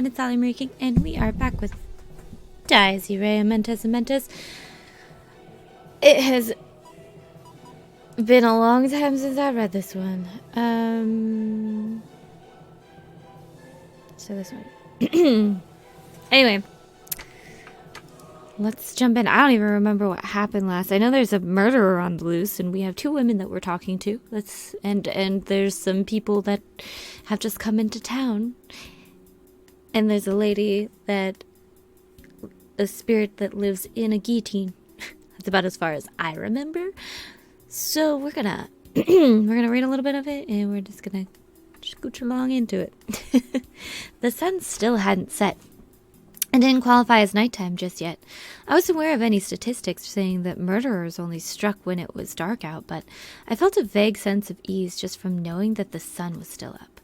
everyone, it's Irae King, and we are back with Irae, Amentes. It has been a long time since I read this one. So this one. Anyway, let's jump in. I don't even remember what happened last. I know there's a murderer on the loose, and we have 2 women that we're talking to. And there's some people that have just come into town. And there's a lady a spirit that lives in a guillotine. That's about as far as I remember. So we're gonna read a little bit of it, and we're just gonna scooch along into it. The sun still hadn't set. It didn't qualify as nighttime just yet. I wasn't aware of any statistics saying that murderers only struck when it was dark out, but I felt a vague sense of ease just from knowing that the sun was still up.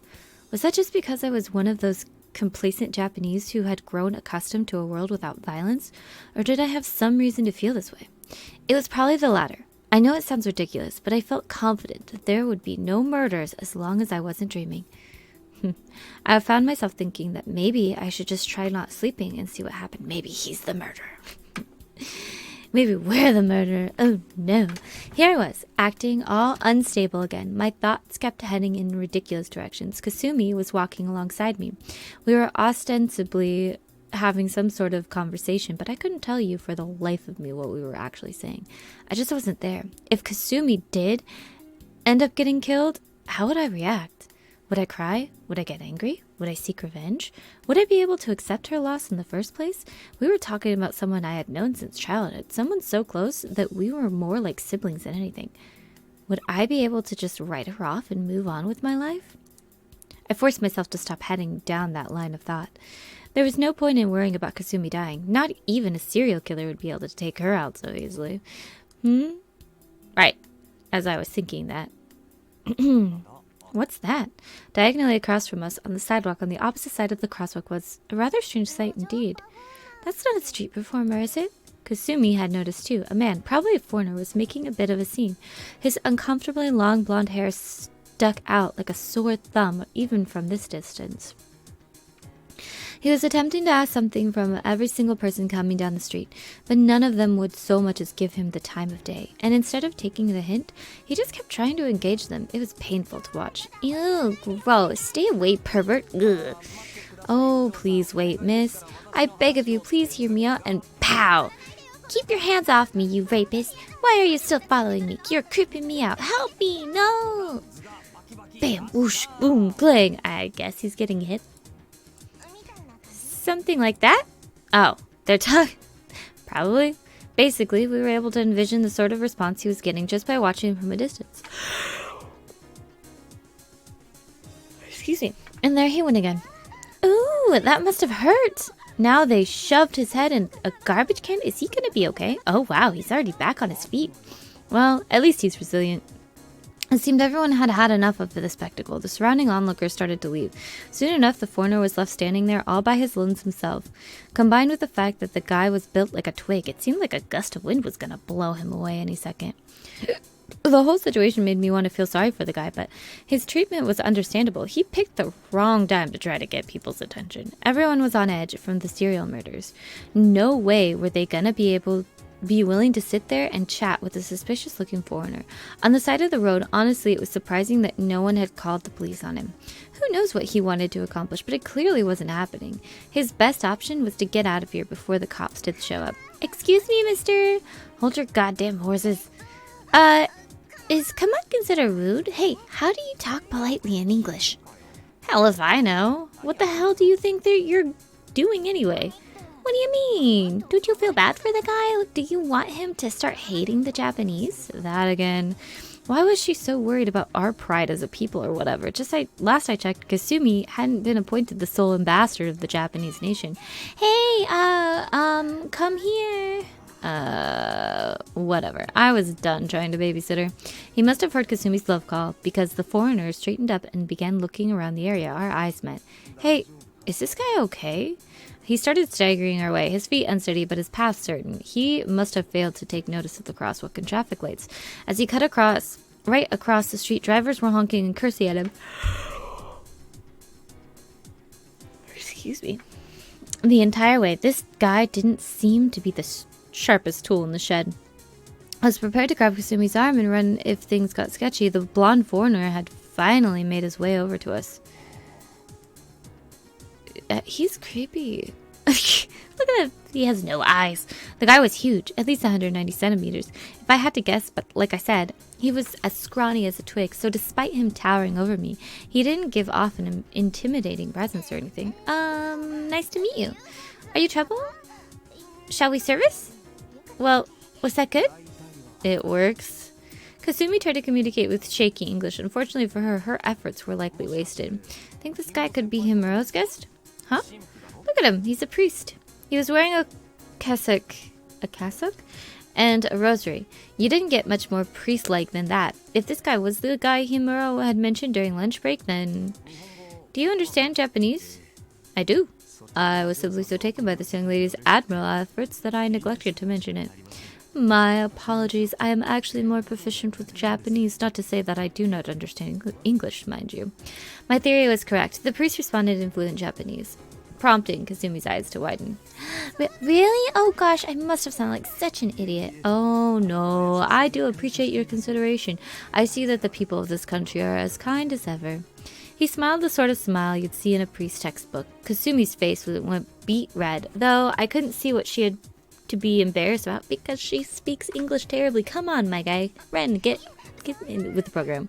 Was that just because I was one of those complacent Japanese who had grown accustomed to a world without violence, or did I have some reason to feel this way? It was probably the latter. I know it sounds ridiculous, but I felt confident that there would be no murders as long as I wasn't dreaming. I found myself thinking that maybe I should just try not sleeping and see what happened. Maybe he's the murderer. Maybe we're the murderer. Oh no. Here I was, acting all unstable again. My thoughts kept heading in ridiculous directions. Kasumi was walking alongside me. We were ostensibly having some sort of conversation, but I couldn't tell you for the life of me what we were actually saying. I just wasn't there. If Kasumi did end up getting killed, how would I react? Would I cry? Would I get angry? Would I seek revenge? Would I be able to accept her loss in the first place? We were talking about someone I had known since childhood, someone so close that we were more like siblings than anything. Would I be able to just write her off and move on with my life? I forced myself to stop heading down that line of thought. There was no point in worrying about Kasumi dying. Not even a serial killer would be able to take her out so easily. Right. As I was thinking that. What's that? Diagonally across from us, on the sidewalk on the opposite side of the crosswalk, was a rather strange sight indeed. That's not a street performer, is it? Kasumi had noticed too. A man, probably a foreigner, was making a bit of a scene. His uncomfortably long blonde hair stuck out like a sore thumb, even from this distance. He was attempting to ask something from every single person coming down the street, but none of them would so much as give him the time of day. And instead of taking the hint, he just kept trying to engage them. It was painful to watch. Ew, gross. Stay away, pervert. Ugh. Oh, please wait, miss. I beg of you, please hear me out, and pow! Keep your hands off me, you rapist. Why are you still following me? You're creeping me out. Help me, no! Bam, whoosh, boom, clang. I guess he's getting hit. Something like that? Oh, they're talking. Probably. Basically, we were able to envision the sort of response he was getting just by watching him from a distance. Excuse me. And there he went again. Ooh, that must have hurt. Now they shoved his head in a garbage can. Is he gonna be okay? Oh wow, he's already back on his feet. Well, at least he's resilient. It seemed everyone had had enough of the spectacle. The surrounding onlookers started to leave. Soon enough, the foreigner was left standing there all by his lonesome self. Combined with the fact that the guy was built like a twig, it seemed like a gust of wind was going to blow him away any second. The whole situation made me want to feel sorry for the guy, but his treatment was understandable. He picked the wrong time to try to get people's attention. Everyone was on edge from the serial murders. No way were they going to be willing to sit there and chat with a suspicious-looking foreigner. On the side of the road, honestly, it was surprising that no one had called the police on him. Who knows what he wanted to accomplish, but it clearly wasn't happening. His best option was to get out of here before the cops did show up. Excuse me, mister? Hold your goddamn horses. Is come on considered rude? Hey, how do you talk politely in English? Hell if I know. What the hell do you think that you're doing anyway? What do you mean? Don't you feel bad for the guy? Do you want him to start hating the Japanese? That again. Why was she so worried about our pride as a people or whatever? Last I checked, Kasumi hadn't been appointed the sole ambassador of the Japanese nation. Hey, come here. Whatever. I was done trying to babysit her. He must have heard Kasumi's love call because the foreigner straightened up and began looking around the area. Our eyes met. Hey, is this guy okay? He started staggering our way, his feet unsteady, but his path certain. He must have failed to take notice of the crosswalk and traffic lights. As he cut right across the street, drivers were honking and cursing at him. excuse me, the entire way. This guy didn't seem to be the sharpest tool in the shed. I was prepared to grab Kasumi's arm and run if things got sketchy. The blonde foreigner had finally made his way over to us. He's creepy. Look at him. He has no eyes. The guy was huge, at least 190 centimeters. If I had to guess, but like I said, he was as scrawny as a twig, so despite him towering over me, he didn't give off an intimidating presence or anything. Nice to meet you. Are you trouble? Shall we service? Well, was that good? It works. Kasumi tried to communicate with shaky English. Unfortunately for her, her efforts were likely wasted. Think this guy could be Himuro's guest? Huh? Look at him. He's a priest. He was wearing a cassock, and a rosary. You didn't get much more priest-like than that. If this guy was the guy Himuro had mentioned during lunch break, then... Do you understand Japanese? I do. I was simply so taken by this young lady's admirable efforts that I neglected to mention it. My apologies. I am actually more proficient with Japanese, not to say that I do not understand English, mind you. My theory was correct. The priest responded in fluent Japanese, prompting Kasumi's eyes to widen. Really? Oh gosh, I must have sounded like such an idiot. Oh no, I do appreciate your consideration. I see that the people of this country are as kind as ever. He smiled the sort of smile you'd see in a priest textbook. Kasumi's face went beet red, though I couldn't see what she had to be embarrassed about because she speaks English terribly. Come on, my guy. Ren, get in with the program.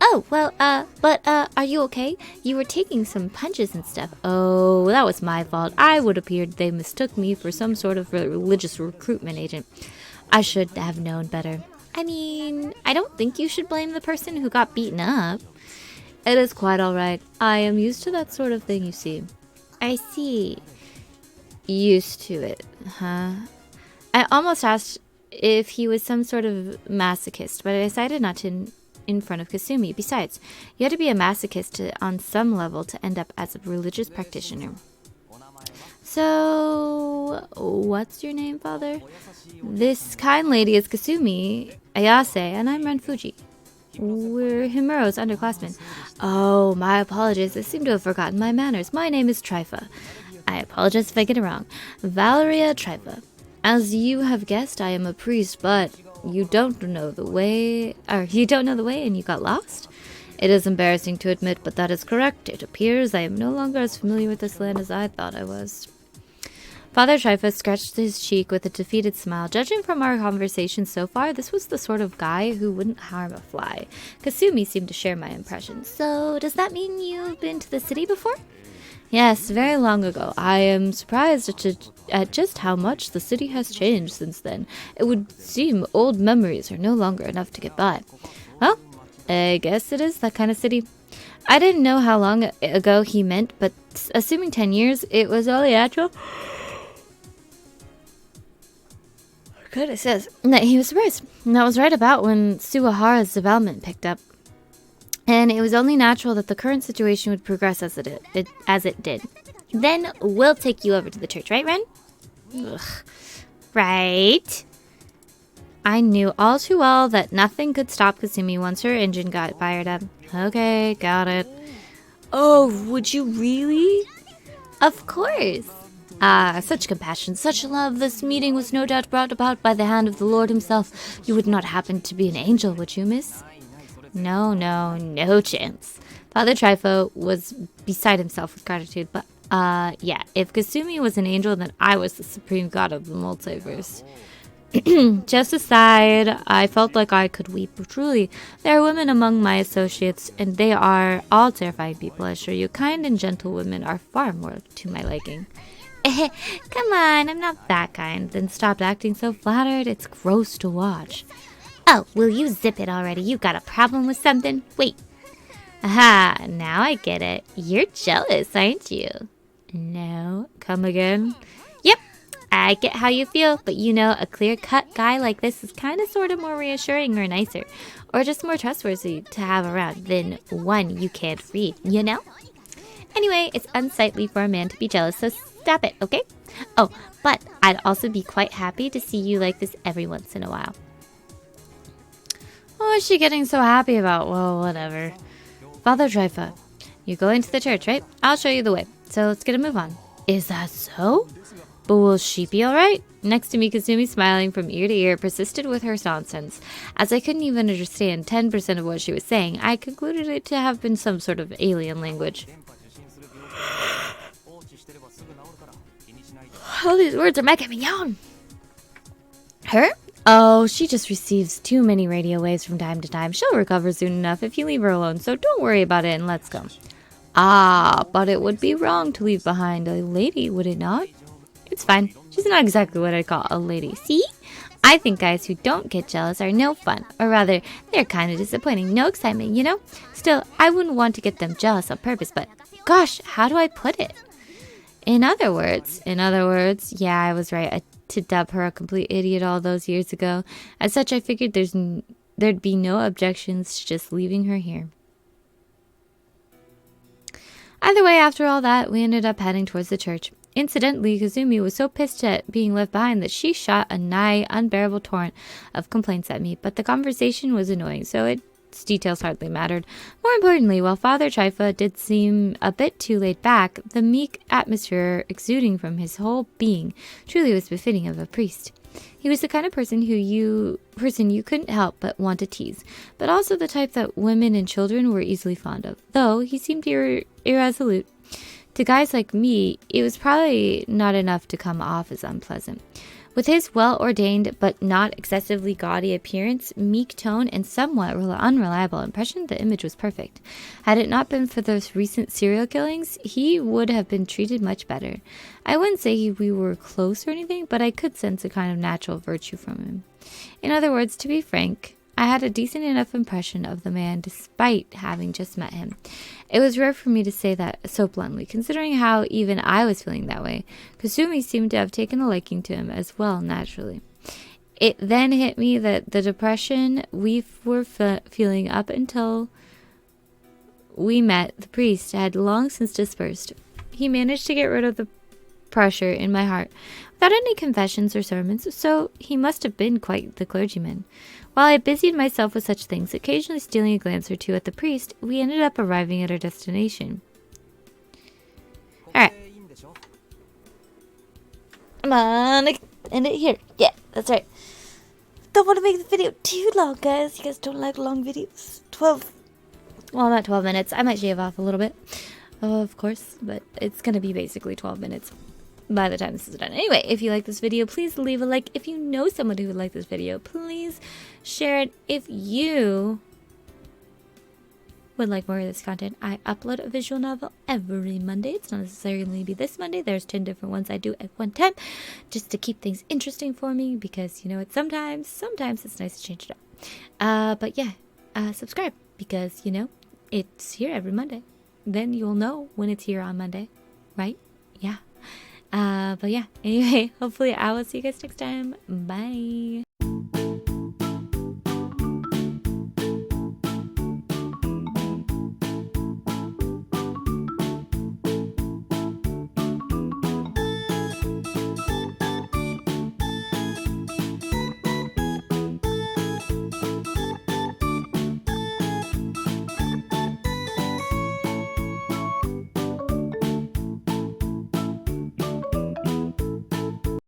Oh, well, are you okay? You were taking some punches and stuff. Oh, that was my fault. I would appeared they mistook me for some sort of religious recruitment agent. I should have known better. I mean, I don't think you should blame the person who got beaten up. It is quite all right. I am used to that sort of thing, you see. I see. Used to it, huh? I almost asked if he was some sort of masochist, but I decided not to in front of Kasumi. Besides, you had to be a masochist on some level to end up as a religious practitioner. So, what's your name, Father? This kind lady is Kasumi Ayase, and I'm Ren Fuji. We're Himuro's underclassmen. Oh, my apologies. I seem to have forgotten my manners. My name is Trifa. I apologize if I get it wrong. Valeria Trifa. As you have guessed, I am a priest, but you don't know the way, and you got lost? It is embarrassing to admit, but that is correct. It appears I am no longer as familiar with this land as I thought I was. Father Trifa scratched his cheek with a defeated smile. Judging from our conversation so far, this was the sort of guy who wouldn't harm a fly. Kasumi seemed to share my impression. So, does that mean you've been to the city before? Yes, very long ago. I am surprised at just how much the city has changed since then. It would seem old memories are no longer enough to get by. Well, I guess it is that kind of city. I didn't know how long ago he meant, but assuming 10 years, it was only natural. Good, it says that he was surprised. And that was right about when Suwahara's development picked up. And it was only natural that the current situation would progress as it did. Then we'll take you over to the church, right, Ren? Ugh. Right. I knew all too well that nothing could stop Kasumi once her engine got fired up. Okay, got it. Oh, would you really? Of course. Ah, such compassion, such love. This meeting was no doubt brought about by the hand of the Lord himself. You would not happen to be an angel, would you, miss? No chance. Father Trifo was beside himself with gratitude, but, yeah, if Kasumi was an angel, then I was the supreme god of the multiverse. Just aside, I felt like I could weep. Truly, there are women among my associates, and they are all terrifying people, I assure you. Kind and gentle women are far more to my liking. Come on, I'm not that kind. Then stop acting so flattered. It's gross to watch. Oh, will you zip it already? You got a problem with something? Wait. Aha, now I get it. You're jealous, aren't you? No. Come again? Yep, I get how you feel, but you know, a clear-cut guy like this is kind of sort of more reassuring or nicer, or just more trustworthy to have around than one you can't read, you know? Anyway, it's unsightly for a man to be jealous, so stop it, okay? Oh, but I'd also be quite happy to see you like this every once in a while. What was she getting so happy about? Well, whatever. Father Trifa, you're going to the church, right? I'll show you the way. So let's get a move on. Is that so? But will she be alright? Next to me, Kazumi, smiling from ear to ear, persisted with her nonsense. As I couldn't even understand 10% of what she was saying, I concluded it to have been some sort of alien language. All these words are making me yawn. Her? Oh, she just receives too many radio waves from time to time. She'll recover soon enough if you leave her alone, so don't worry about it and let's go. Ah, but it would be wrong to leave behind a lady, would it not? It's fine. She's not exactly what I'd call a lady. See? I think guys who don't get jealous are no fun. Or rather, they're kind of disappointing. No excitement, you know? Still, I wouldn't want to get them jealous on purpose, but gosh, how do I put it? In other words, yeah, I was right to dub her a complete idiot all those years ago. As such, I figured there'd be no objections to just leaving her here. Either way, after all that, we ended up heading towards the church. Incidentally, Kazumi was so pissed at being left behind that she shot a nigh unbearable torrent of complaints at me, but the conversation was annoying, so its details hardly mattered. More importantly, while Father Chifa did seem a bit too laid back, the meek atmosphere exuding from his whole being truly was befitting of a priest. He was the kind of person you couldn't help but want to tease, but also the type that women and children were easily fond of, though he seemed irresolute. To guys like me, it was probably not enough to come off as unpleasant. With his well-ordained but not excessively gaudy appearance, meek tone, and somewhat unreliable impression, the image was perfect. Had it not been for those recent serial killings, he would have been treated much better. I wouldn't say we were close or anything, but I could sense a kind of natural virtue from him. In other words, to be frank, I had a decent enough impression of the man despite having just met him. It was rare for me to say that so bluntly, considering how even I was feeling that way. Kasumi seemed to have taken a liking to him as well, naturally. It then hit me that the depression we were feeling up until we met the priest had long since dispersed. He managed to get rid of the pressure in my heart without any confessions or sermons, so he must have been quite the clergyman. While I busied myself with such things, occasionally stealing a glance or two at the priest, we ended up arriving at our destination. Alright. Come on, end it here. Yeah, that's right. Don't want to make the video too long, guys. You guys don't like long videos. 12. Well, not 12 minutes. I might shave off a little bit, of course, but it's going to be basically 12 minutes by the time this is done. Anyway, if you like this video, please leave a like. If you know someone who would like this video, please share it. If you would like more of this content, I upload a visual novel every Monday. It's not necessarily be this Monday. There's 10 different ones I do at one time, just to keep things interesting for me, because, you know, it's sometimes it's nice to change it up. But yeah, subscribe, because, you know, it's here every Monday. Then you'll know when it's here on Monday, right? Yeah. But yeah, anyway, hopefully I will see you guys next time. Bye.